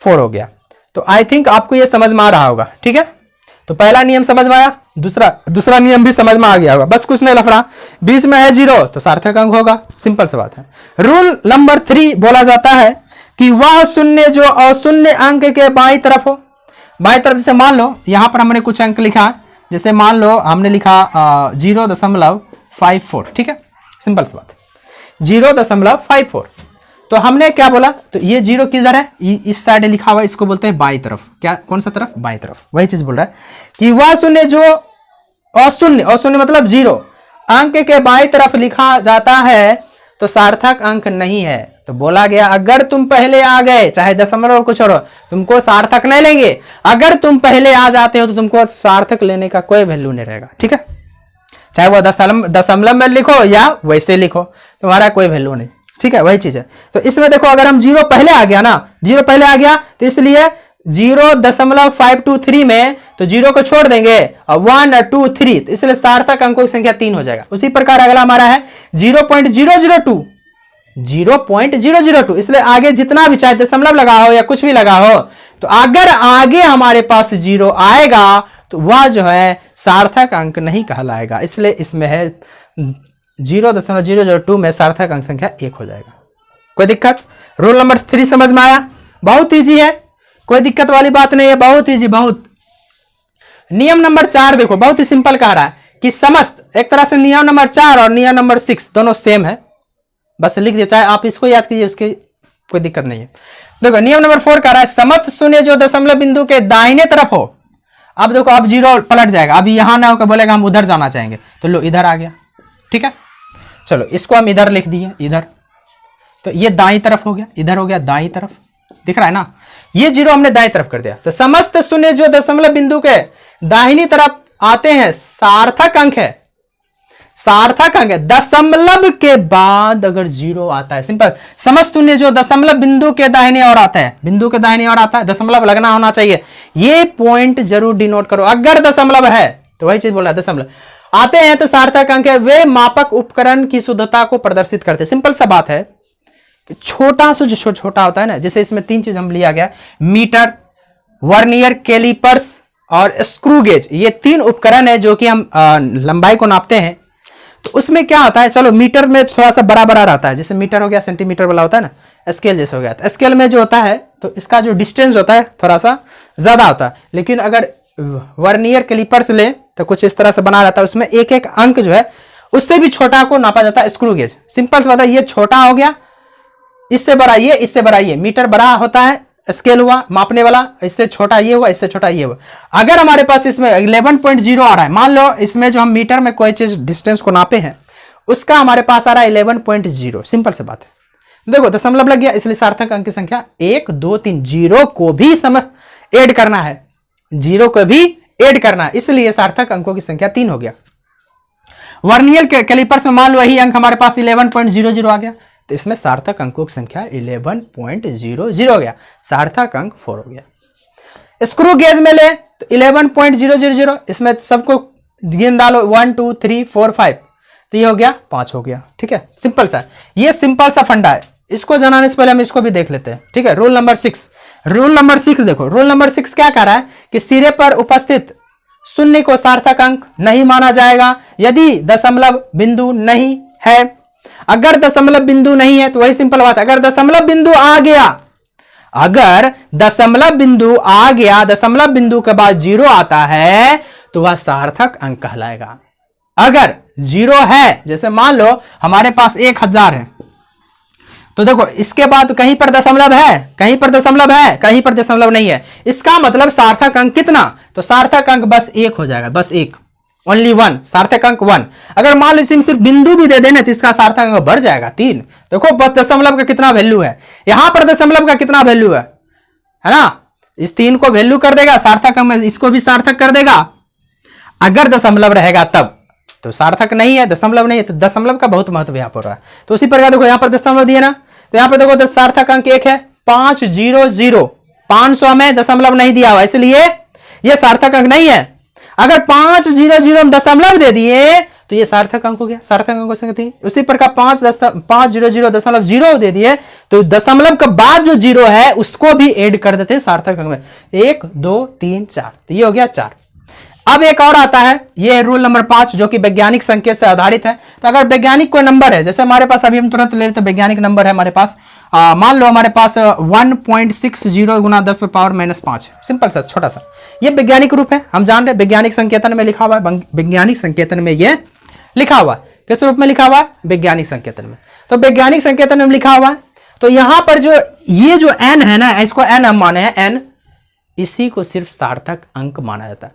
4 हो गया। तो आई थिंक आपको यह समझ में आ रहा होगा, ठीक है। तो पहला नियम समझ में आया, दूसरा नियम भी समझ में आ गया होगा, बस कुछ नहीं लफड़ा, बीच में है जीरो तो सार्थक अंक होगा, सिंपल सी बात है। रूल नंबर 3 बोला जाता है कि वह शून्य जो अशून्य अंक के बाईं तरफ हो। बाईं तरफ जैसे मान लो यहां पर हमने कुछ अंक लिखा, जैसे मान लो हमने लिखा 0.54, ठीक है, सिंपल सी बात है 0.54। तो हमने क्या बोला, तो ये जीरो किधर है? इस साइड लिखा हुआ, इसको बोलते हैं बाईं तरफ। क्या, कौन सा तरफ? बाईं तरफ। वही चीज बोल रहा है कि वह शून्य जो अशून्य मतलब जीरो अंक के बाईं तरफ लिखा जाता है तो सार्थक अंक नहीं है। तो बोला गया अगर तुम पहले आ गए, चाहे दशमलव कुछ और, तुमको सार्थक नहीं लेंगे। अगर तुम पहले आ जाते हो तो तुमको सार्थक लेने का कोई वैल्यू नहीं रहेगा, ठीक है। चाहे वो दशमलव में लिखो या वैसे लिखो, तुम्हारा कोई वैल्यू नहीं, ठीक है। वही चीज है। तो इसमें देखो अगर हम जीरो पहले आ गया ना, जीरो पहले आ गया तो इसलिए 0.523 में तो जीरो को छोड़ देंगे और 1 2 3, तो इसलिए सार्थक अंकों की संख्या 3 हो जाएगा। उसी प्रकार अगला हमारा है 0.002, इसलिए आगे जितना भी चाहे दशमलव लगा हो या कुछ भी लगा हो, तो अगर आगे हमारे पास जीरो आएगा तो वह जो है सार्थक अंक नहीं कहलाएगा। इसलिए इसमें है 0.002 में सार्थक अंक संख्या 1 हो जाएगा। कोई दिक्कत? रूल नंबर 3 समझ में आया? बहुत इजी है, कोई दिक्कत वाली बात नहीं है, बहुत इजी, बहुत। नियम नंबर 4 देखो, बहुत ही सिंपल कह रहा है कि समस्त, एक तरह से नियम नंबर 4 और नियम नंबर 6 दोनों सेम है, बस लिख दिया, चाहे आप इसको याद कीजिए, उसकी कोई दिक्कत नहीं है। देखो नियम नंबर 4 कह रहा है समस्त शून्य जो दशमलव बिंदु के दाहिने तरफ हो। अब देखो अब जीरो पलट जाएगा, अभी यहां ना होकर बोलेगा हम उधर जाना चाहेंगे, तो लो इधर आ गया, ठीक है। चलो इसको हम इधर लिख दिए, इधर, तो ये दाईं तरफ हो गया, इधर हो गया दाईं तरफ, दिख रहा है ना। ये जीरो हमने दाईं तरफ कर दिया, तो समस्त शून्य जो दशमलव बिंदु के दाहिनी तरफ आते हैं सार्थक अंक है। सार्थक अंक है, दशमलव के बाद अगर जीरो आता है, सिंपल। समस्त शून्य जो दशमलव बिंदु के दाहिने ओर आता है, बिंदु के दाहिने ओर आता है, दशमलव लगना होना चाहिए, ये पॉइंट जरूर डिनोट करो। अगर दशमलव है तो वही चीज बोल रहा है, दशमलव आते हैं तो सार्थक अंक है। वे मापक उपकरण की शुद्धता को प्रदर्शित करते हैं। सिंपल सा बात है, छोटा से जो छोटा होता है ना, जैसे इसमें 3 चीज हम लिया गया, मीटर, वर्नियर कैलिपर्स और स्क्रू गेज, ये 3 उपकरण है जो कि हम लंबाई को नापते हैं। तो उसमें क्या होता है, चलो मीटर में थोड़ा सा बड़ा बड़ा रहता है, जैसे मीटर हो गया सेंटीमीटर वाला होता है ना, स्केल जैसे हो गया। तो स्केल में जो होता है तो इसका जो डिस्टेंस होता है थोड़ा सा ज्यादा होता है, लेकिन अगर वर्नियर कैलिपर्स ले तो कुछ इस तरह से बना रहता है, उसमें एक एक अंक जो है उससे भी छोटा को नापा जाता है, स्क्रू गेज। सिंपल से बात है, ये छोटा हो गया, इससे बड़ा ये, इससे बड़ा ये, मीटर बड़ा होता है, स्केल हुआ मापने वाला, इससे छोटा ये हुआ, इससे छोटा ये हुआ। अगर हमारे पास इसमें 11.0 आ रहा है, मान लो इसमें जो हम मीटर में कोई चीज डिस्टेंस को नापे हैं उसका हमारे पास आ रहा है 11.0, सिंपल से बात है। देखो दशमलव लग गया, इसलिए सार्थक अंक की संख्या 1 2 3, जीरो को भी ऐड करना है, जीरो को भी ऐड करना है, इसलिए सार्थक अंकों की संख्या 3 हो गया। वर्नियर कैलिपर्स में मान लो वही अंक हमारे पास 11.00 आ गया, तो इसमें सार्थक अंकों की संख्या 11.00 हो गया, सार्थक अंक 4 हो गया। स्क्रू गेज में ले तो 11.000, इसमें सबको गिन डालो 1 2 3 4 5, तो ये हो गया 5 हो गया, ठीक है। सिंपल सा, ये सिंपल सा फंडा है, इसको जानने से पहले हम इसको भी देख लेते हैं, ठीक है। रूल नंबर 6, रूल नंबर 6 देखो, रूल नंबर 6 क्या कह रहा है कि सिरे पर उपस्थित शून्य को सार्थक अंक नहीं माना जाएगा यदि दशमलव बिंदु नहीं है। अगर दशमलव बिंदु नहीं है तो वही सिंपल बात है, अगर दशमलव बिंदु आ गया अगर दशमलव बिंदु आ गया, दशमलव बिंदु के बाद 0 आता है तो वह सार्थक अंक कहलाएगा। अगर 0 है, जैसे मान लो हमारे पास 1000 है, तो देखो इसके बाद कहीं पर दशमलव है, कहीं पर दशमलव है, कहीं पर दशमलव नहीं है, इसका मतलब सार्थक अंक कितना? तो सार्थक अंक बस 1 हो जाएगा, बस 1, ओनली 1, सार्थक अंक 1। अगर मान लो इसमें सिर्फ बिंदु भी दे देना तो इसका सार्थक अंक बढ़ जाएगा 3। देखो दशमलव का कितना वैल्यू है, यहां पर दशमलव का कितना वैल्यू है ना? इस 3 को वैल्यू कर देगा सार्थक अंक में, इसको भी सार्थक कर देगा। अगर दशमलव रहेगा तब तो सार्थक नहीं है, दशमलव नहीं है, तो दशमलव का बहुत महत्व यहां पर रहा है। तो उसी प्रकार देखो यहां पर दशमलव दिए ना, तो यहां पर देखो सार्थक अंक 1 है, 500, 500 में दशमलव नहीं दिया हुआ, इसलिए यह सार्थक अंक नहीं है। अगर 500 में दशमलव दे दिए तो ये सार्थक अंक हो गया, सार्थक अंक संगति। उसी प्रकार 500.0 दे दिए तो दशमलव के बाद जो 0 है उसको भी ऐड कर देते हैं सार्थक अंक में, 1 2 3 4, तो ये हो गया 4। अब एक और आता है, ये है रूल नंबर 5 जो कि वैज्ञानिक संकेत से आधारित है। तो अगर वैज्ञानिक कोई नंबर है, जैसे हमारे पास अभी हम तुरंत ले लेते हैं वैज्ञानिक नंबर है हमारे पास, मान लो हमारे पास 1.60 गुना 10 पे पावर -5, सिंपल सा छोटा सा, ये वैज्ञानिक रूप है, हम जान रहे वैज्ञानिक संकेतन में लिखा हुआ है, वैज्ञानिक संकेतन में ये लिखा हुआ है, किस रूप में लिखा हुआ है? वैज्ञानिक संकेतन में। तो वैज्ञानिक संकेतन में लिखा हुआ है, तो यहां पर जो ये जो n है ना, इसको n हम माने हैं n, इसी को सिर्फ सार्थक अंक माना जाता है।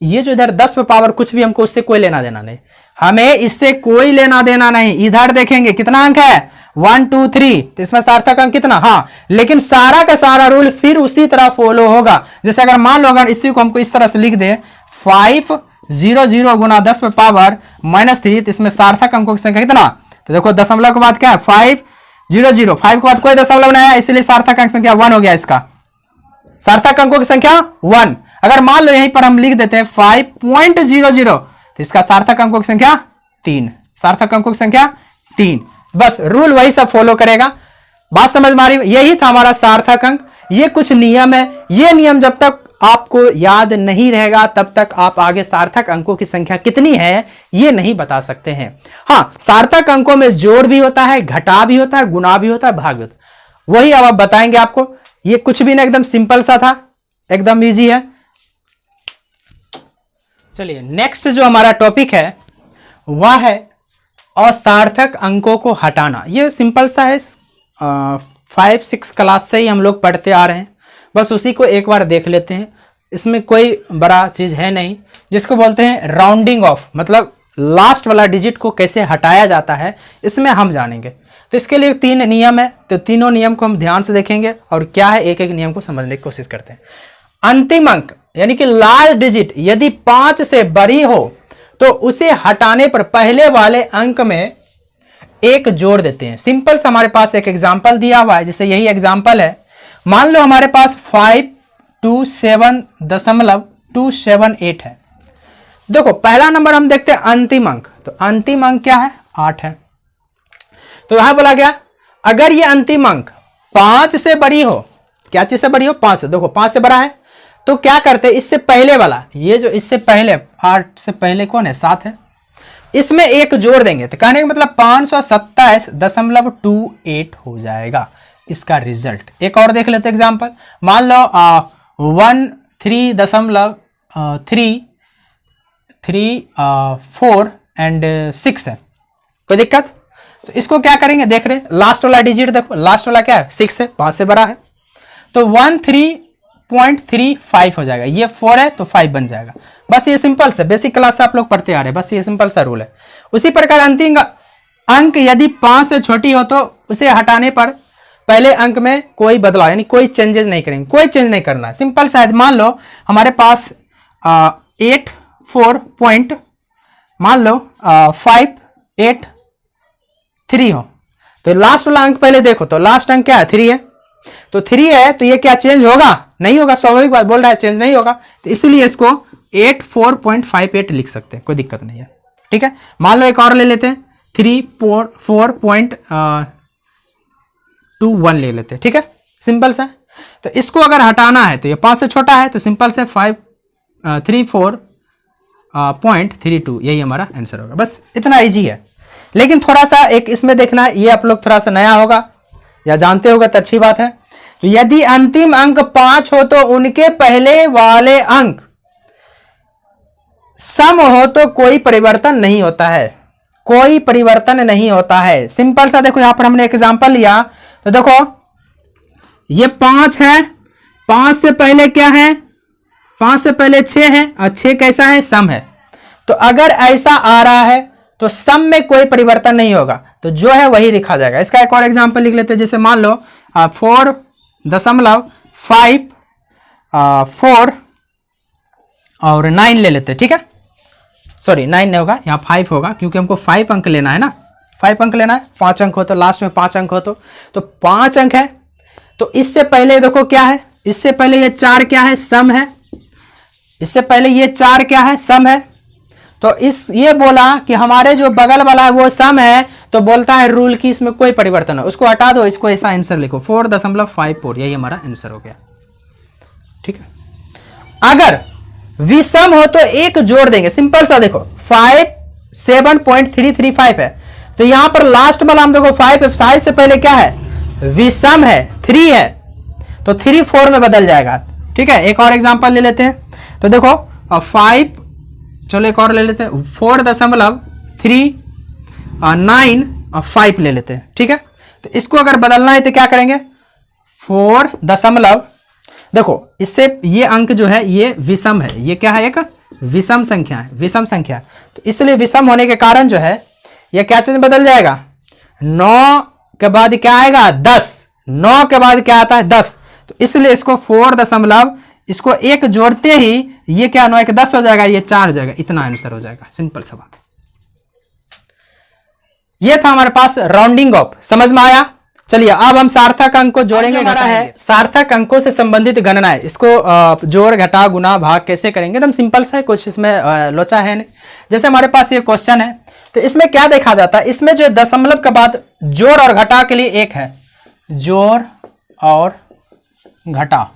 ये जो इधर 10 पे पावर कुछ भी, हमको उससे कोई लेना देना नहीं, हमें इससे कोई लेना देना नहीं। इधर देखेंगे कितना अंक है, 1 2 3, तो इसमें सार्थक अंक कितना, हाँ, लेकिन सारा का सारा रूल फिर उसी तरह फॉलो होगा। जैसे अगर मान लो अगर इसी को हमको इस तरह से लिख दे 500 गुना 10 पे पावर -3, तो इसमें सार्थक अंकों की संख्या कितना? तो देखो दशमलव के बाद क्या है, 500, 5 के बाद कोई दशमलव नहीं है, इसलिए सार्थक अंक संख्या 1 हो गया, इसका सार्थक अंकों की संख्या 1। अगर मान लो यहीं पर हम लिख देते हैं 5.00, तो इसका सार्थक अंकों की संख्या 3, सार्थक अंकों की संख्या 3। बस रूल वही सब फॉलो करेगा। बात समझ में आ रही है? यही था हमारा सार्थक अंक। ये कुछ नियम है, ये नियम जब तक आपको याद नहीं रहेगा तब तक आप आगे सार्थक अंकों की संख्या कितनी है ये नहीं बता सकते हैं। हाँ, सार्थक अंकों में जोड़ भी होता है, घटा भी होता है, गुणा भी होता है, भाग भी होता है, वही अब आप बताएंगे आपको। ये कुछ भी ना, एकदम सिंपल सा था, एकदम इजी है। चलिए नेक्स्ट जो हमारा टॉपिक है वह है असार्थक अंकों को हटाना। ये सिंपल सा है, 5-6 क्लास से ही हम लोग पढ़ते आ रहे हैं, बस उसी को एक बार देख लेते हैं। इसमें कोई बड़ा चीज है नहीं, जिसको बोलते हैं राउंडिंग ऑफ, मतलब लास्ट वाला डिजिट को कैसे हटाया जाता है, इसमें हम जानेंगे। तो इसके लिए 3 नियम है, तो तीनों नियम को हम ध्यान से देखेंगे और क्या है एक एक नियम को समझने की कोशिश करते हैं। अंतिम अंक यानी कि लास्ट डिजिट यदि 5 से बड़ी हो तो उसे हटाने पर पहले वाले अंक में 1 जोड़ देते हैं। सिंपल सा हमारे पास एक एग्जांपल दिया हुआ है, जैसे यही एग्जांपल है। मान लो हमारे पास 527.278 है। देखो पहला नंबर हम देखते हैं अंतिम अंक, तो अंतिम अंक क्या है, 8 है। तो यहां बोला गया अगर ये अंतिम अंक 5 से बड़ी हो, क्या चीज से बड़ी हो, 5 से, देखो 5 से बड़ा है, तो क्या करते हैं, इससे पहले वाला, ये जो इससे पहले 8 से पहले कौन है, 7 है, इसमें 1 जोड़ देंगे, तो कहने का मतलब 527.28 हो जाएगा इसका रिजल्ट। एक और देख लेते एग्जांपल, मान लो 13.334 एंड 6 है, कोई दिक्कत? तो इसको क्या करेंगे, देख रहे लास्ट वाला डिजिट, देखो लास्ट वाला क्या है, 6 है, 5 से बड़ा है, तो 13.35 हो जाएगा। ये 4 है तो 5 बन जाएगा। बस ये सिंपल से बेसिक क्लास से आप लोग पढ़ते आ रहे हैं, बस ये सिंपल सा रूल है। उसी प्रकार अंतिम अंक यदि 5 से छोटी हो तो उसे हटाने पर पहले अंक में कोई बदलाव यानी कोई चेंजेस नहीं करेंगे, कोई चेंज नहीं करना है, सिंपल सा। मान लो हमारे पास 583 हो, तो लास्ट वाला अंक पहले देखो, तो लास्ट अंक क्या है, 3 है, तो 3 है, तो ये क्या चेंज होगा, नहीं होगा, स्वाभाविक बात बोल रहा है, चेंज नहीं होगा, तो इसलिए इसको 84.58 लिख सकते हैं, कोई दिक्कत नहीं है, ठीक है। मान लो एक और ले लेते हैं, 3.4.21 ले लेते हैं, ठीक है, सिंपल सा। तो इसको अगर हटाना है तो ये 5 से छोटा है, तो सिंपल से 34.32 यही हमारा आंसर होगा। बस इतना इजी है, लेकिन थोड़ा सा एक इसमें देखना है, ये आप लोग थोड़ा सा नया होगा या जानते होगा तो अच्छी बात है। तो यदि अंतिम अंक 5 हो तो उनके पहले वाले अंक सम हो तो कोई परिवर्तन नहीं होता है, कोई परिवर्तन नहीं होता है। सिंपल सा देखो, यहां पर हमने एग्जांपल लिया तो देखो ये 5 है, 5 से पहले क्या है, 5 से पहले 6 है और 6 कैसा है, सम है। तो अगर ऐसा आ रहा है तो सम में कोई परिवर्तन नहीं होगा, तो जो है वही लिखा जाएगा। इसका एक और एग्जांपल लिख लेते हैं, जैसे मान लो 4.5 4 और 9 ले लेते हैं, ठीक है। सॉरी 9 नहीं होगा, यहाँ 5 होगा क्योंकि हमको 5 अंक लेना है ना, 5 अंक लेना है। 5 अंक हो तो लास्ट में 5 अंक हो तो 5 अंक है। तो इससे पहले देखो क्या है, इससे पहले ये 4 क्या है, सम है। इससे पहले ये 4 क्या है, सम है। तो ये बोला कि हमारे जो बगल वाला है वो सम है, तो बोलता है रूल की इसमें कोई परिवर्तन हो, उसको हटा दो, इसको ऐसा आंसर लिखो 4.54, यही हमारा आंसर हो गया, ठीक है। अगर विषम हो तो एक जोड़ देंगे, सिंपल सा देखो 5 7.335 है, तो यहां पर लास्ट वाला हम देखो 5 से पहले क्या है, विषम है, 3 है, तो 3 4 में बदल जाएगा, ठीक है। एक और एग्जांपल ले लेते हैं, तो देखो 5, चलो एक और ले लेते हैं 4.39 और 5 ले लेते हैं, ठीक है। तो इसको अगर बदलना है तो क्या करेंगे, 4 दशमलव, देखो इससे ये अंक जो है ये विषम है, ये क्या है, एक विषम संख्या है, विषम संख्या। तो इसलिए विषम होने के कारण जो है ये क्या चीज बदल जाएगा, 9 के बाद क्या आएगा, 10, 9 के बाद क्या आता है, 10। तो इसलिए इसको 4 दशमलव, इसको एक जोड़ते ही ये क्या 9 1 10 हो जाएगा, ये 4 हो जाएगा, इतना आंसर हो जाएगा, सिंपल सा बात है। ये था हमारे पास राउंडिंग ऑफ, समझ में आया। चलिए अब हम सार्थक अंक को जोड़ेंगे, घटा है सार्थक अंकों से संबंधित गणना है, इसको जोड़ घटा गुना भाग कैसे करेंगे, एकदम सिंपल सा है, कुछ इसमें लोचा है नहीं। जैसे हमारे पास ये क्वेश्चन है, तो इसमें क्या देखा जाता है, इसमें जो दशमलव के बाद जोड़ और घटा के लिए एक है, जोड़ और घटा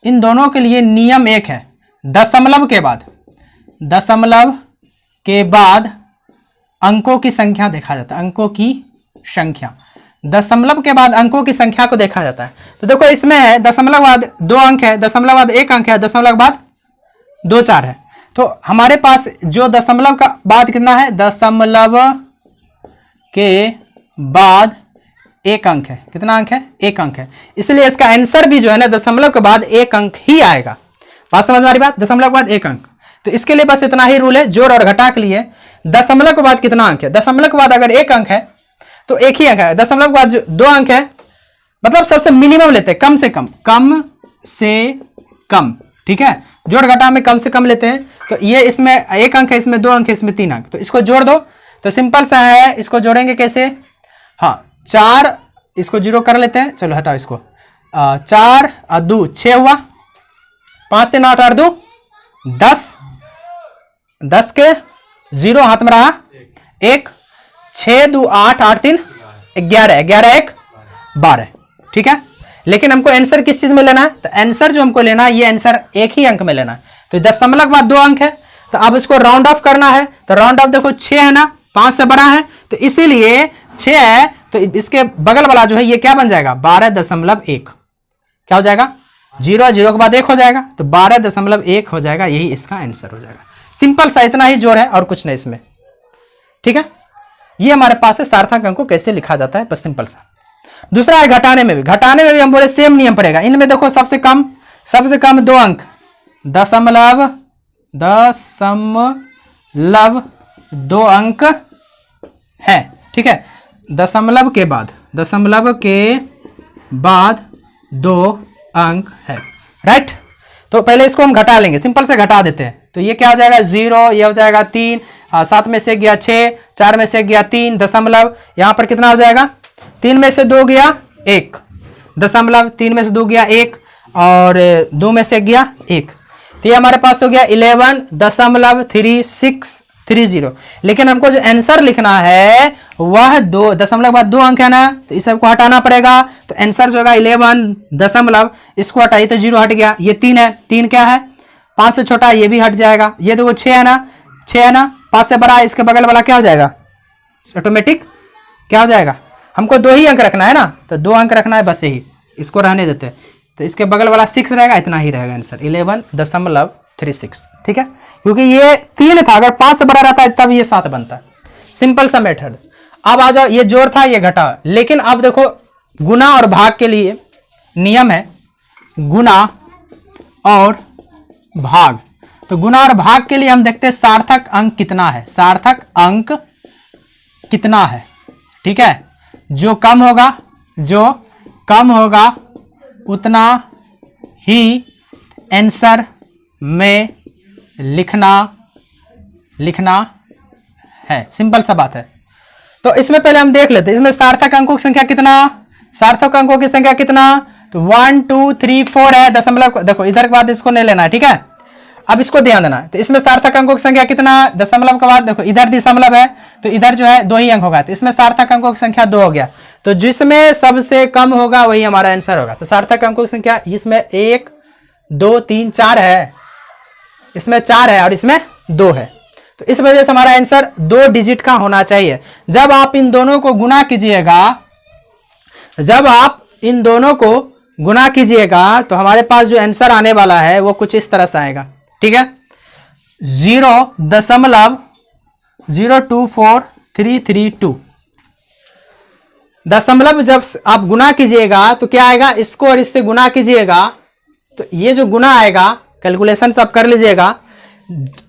इन दोनों के लिए नियम एक है, दशमलव के बाद अंकों की संख्या देखा जाता है, अंकों की संख्या, दशमलव के बाद अंकों की संख्या को देखा जाता है। तो देखो इसमें है दशमलव बाद 2 अंक है, दशमलव बाद 1 अंक है, दशमलव बाद 2 4 है। तो हमारे पास जो दशमलव का बाद कितना है, दशमलव के बाद 1 अंक है, कितना अंक है, 1 अंक है। इसलिए इसका आंसर भी जो है ना दशमलव के बाद 1 अंक ही आएगा। बात समझ में आ रही बात, दशमलव के बाद 1 अंक। तो इसके लिए बस इतना ही रूल है, जोड़ और घटा के लिए दशमलव के बाद कितना अंक है, दशमलव के बाद अगर 1 अंक है तो 1 ही अंक है, दशमलव के बाद 2 अंक है, मतलब सबसे मिनिमम लेते हैं, कम से कम, ठीक है। जोड़ घटा में कम से कम लेते हैं, तो ये इसमें 1 अंक है, इसमें 2 अंक है, इसमें 3 अंक, तो इसको जोड़ दो। तो सिंपल सा है, इसको जोड़ेंगे कैसे, हाँ 4, इसको 0 कर लेते हैं, चलो हटाओ इसको, 4 और 2 6 हुआ, 5 3 8 8 2 10, 10 के 0 हाथ में रहा 1, 6 2 8 8 3 11, 11 1 12, ठीक है। लेकिन हमको आंसर किस चीज में लेना है, तो आंसर जो हमको लेना है ये आंसर 1 ही अंक में लेना है। तो दशमलव के बाद 2 अंक है, तो अब इसको राउंड ऑफ करना है, तो राउंड ऑफ देखो 6 है ना, 5 से बड़ा है, तो इसीलिए 6 है, तो इसके बगल वाला जो है ये क्या बन जाएगा, 12.1, क्या हो जाएगा, 0 0 के बाद 1 हो जाएगा, तो 12.1 हो जाएगा, यही इसका आंसर हो जाएगा। सिंपल सा इतना ही जोड़ है और कुछ नहीं इसमें, ठीक है। ये हमारे पास है सार्थक अंक को कैसे लिखा जाता है, बस सिंपल सा। दूसरा है घटाने में भी, घटाने में भी हम बोले सेम नियम पड़ेगा। इनमें देखो सबसे कम 2 अंक, दशमलव 2 अंक है, ठीक है। दशमलव के बाद 2 अंक है, राइट। तो पहले इसको हम घटा लेंगे, सिंपल से घटा देते हैं। तो ये क्या हो जाएगा 0, ये हो जाएगा 3, 7 में से गया 6, 4 में से गया 3, दशमलव यहाँ पर कितना हो जाएगा, 3 में से 2 गया 1, दशमलव 3 में से 2 गया 1 और 2 में से गया 1, तो ये हमारे पास हो गया 11.3630। लेकिन हमको जो आंसर लिखना है वह 2 दशमलव बाद 2 अंक है ना, तो इस सबको हटाना पड़ेगा। तो आंसर जो होगा 11 दशमलव, इसको हटाइए तो 0 हट गया, ये 3 है, 3 क्या है 5 से छोटा, ये भी हट जाएगा। ये देखो 6 है ना, 5 से बड़ा है, इसके बगल वाला क्या हो जाएगा, ऑटोमेटिक क्या हो जाएगा, हमको 2 ही अंक रखना है ना, तो 2 अंक रखना है, बस यही इसको रहने देते हैं, तो इसके बगल वाला 6 रहेगा, इतना ही रहेगा आंसर 11.36। ठीक है, क्योंकि ये 3 था, अगर 5 से बड़ा रहता है तब ये 7 बनता है। सिंपल सा मेथड। अब आ जाओ, ये जोड़ था ये घटा, लेकिन अब देखो गुना और भाग के लिए नियम है गुना और भाग। तो गुना और भाग के लिए हम देखते हैं सार्थक अंक कितना है, सार्थक अंक कितना है। ठीक है, जो कम होगा उतना ही आंसर में लिखना है। सिंपल सा बात है। तो इसमें पहले हम देख लेते हैं, इसमें सार्थक अंकों की संख्या कितना, सार्थक अंकों की संख्या कितना, तो 1 2 3 4 है, दशमलव देखो इधर के बाद इसको नहीं लेना है। ठीक है, अब इसको ध्यान देना। तो इसमें सार्थक अंकों की संख्या कितना, दशमलव के बाद देखो इधर दशमलव है, तो इधर जो है 2 ही अंक होगा, तो इसमें सार्थक अंकों की संख्या 2 हो गया। तो जिसमें सबसे कम होगा वही हमारा आंसर होगा। तो सार्थक अंकों की संख्या इसमें 1 2 3 4 है, इसमें 4 है और इसमें 2 है, तो इस वजह से हमारा आंसर 2 डिजिट का होना चाहिए। जब आप इन दोनों को गुना कीजिएगा, तो हमारे पास जो आंसर आने वाला है वो कुछ इस तरह से आएगा। ठीक है, 0.024332 दशमलव जब आप गुना कीजिएगा तो क्या आएगा, इसको और इससे गुना कीजिएगा तो ये जो गुना आएगा, कैलकुलेशन सब कर लीजिएगा,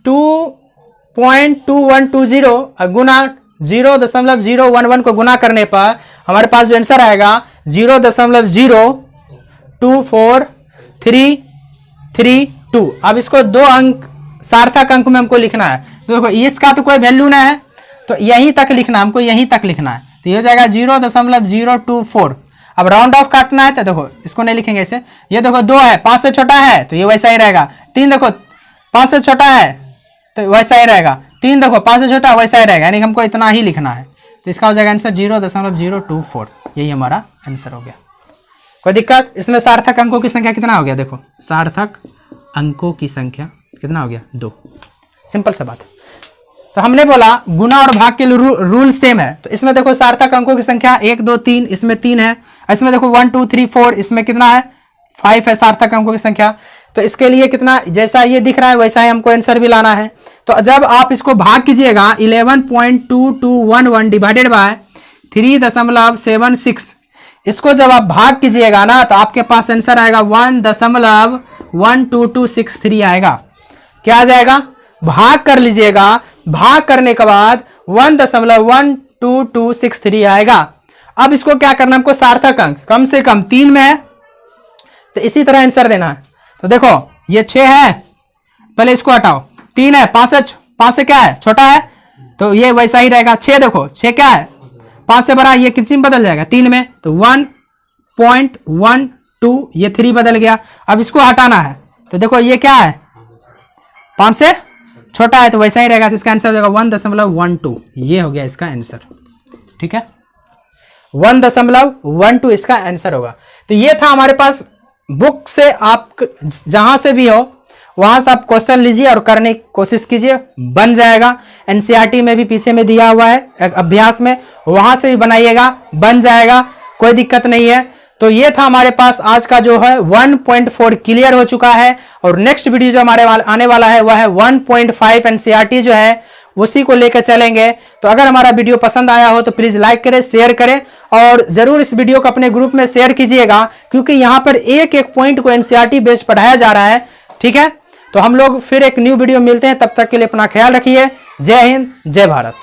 2.2120 गुना 0.011 को गुना करने पर हमारे पास जो आंसर आएगा 0.0243332। अब इसको 2 अंक सार्थक अंक में हमको लिखना है। तो देखो इसका तो कोई वैल्यू ना है, तो यहीं तक लिखना, हमको यहीं तक लिखना है। तो ये हो जाएगा 0.024। अब राउंड ऑफ काटना है, तो देखो इसको नहीं लिखेंगे ऐसे, ये देखो 2 है, 5 से छोटा है तो ये वैसा ही रहेगा। 3 देखो 5 से छोटा है तो वैसा ही रहेगा। 3 देखो 5 से छोटा वैसा ही रहेगा, यानी हमको इतना ही लिखना है। तो इसका हो जाएगा आंसर 0.024। यही हमारा आंसर हो गया। कोई दिक्कत? इसमें सार्थक अंकों की संख्या कितना हो गया, देखो सार्थक अंकों की संख्या कितना हो गया, 2। सिंपल सा बात है। तो हमने बोला गुना और भाग के रूल सेम है। तो इसमें देखो सार्थक अंकों की संख्या 1 2 3, इसमें 3 है। इसमें देखो 1 2 3 4, इसमें कितना है, 5 है सार्थक अंकों की संख्या। तो इसके लिए कितना, जैसा ये दिख रहा है वैसा ही हमको आंसर भी लाना है। तो जब आप इसको भाग कीजिएगा 11.2211 डिवाइडेड बाय 3.76, इसको जब आप भाग कीजिएगा ना तो आपके पास आंसर आएगा 1.12263 आएगा। क्या आ जाएगा, भाग कर लीजिएगा, भाग करने के बाद 1.12263 आएगा। अब इसको क्या करना, हमको सार्थक अंक कम से कम 3 में है, तो इसी तरह आंसर देना है। तो देखो ये 6 है, पहले इसको हटाओ, 3 है, 5 से क्या है, छोटा है, तो ये वैसा ही रहेगा। 6 देखो 6 क्या है, 5 से बड़ा, ये कितने में बदल जाएगा, 3 में, तो 1.12, ये 3 बदल गया। अब इसको हटाना है, तो देखो ये क्या है, 5 से छोटा है, तो वैसा ही रहेगा। तो इसका आंसर हो जाएगा 1.12, ये हो गया इसका आंसर। ठीक है, 1.12 इसका आंसर होगा। तो ये था हमारे पास बुक से, आप जहां से भी हो वहां से आप क्वेश्चन लीजिए और करने की कोशिश कीजिए, बन जाएगा। एनसीईआरटी में भी पीछे में दिया हुआ है अभ्यास में, वहां से भी बनाइएगा, बन जाएगा, कोई दिक्कत नहीं है। तो ये था हमारे पास आज का जो है 1.4 क्लियर हो चुका है। और नेक्स्ट वीडियो जो हमारे आने वाला है वह है 1.5 एनसीईआरटी जो है उसी को लेकर चलेंगे। तो अगर हमारा वीडियो पसंद आया हो तो प्लीज लाइक करें, शेयर करें और जरूर इस वीडियो को अपने ग्रुप में शेयर कीजिएगा, क्योंकि यहां पर एक एक पॉइंट को एनसीईआरटी बेस्ड पढ़ाया जा रहा है। ठीक है, तो हम लोग फिर एक न्यू वीडियो मिलते हैं, तब तक के लिए अपना ख्याल रखिए। जय हिंद, जय भारत।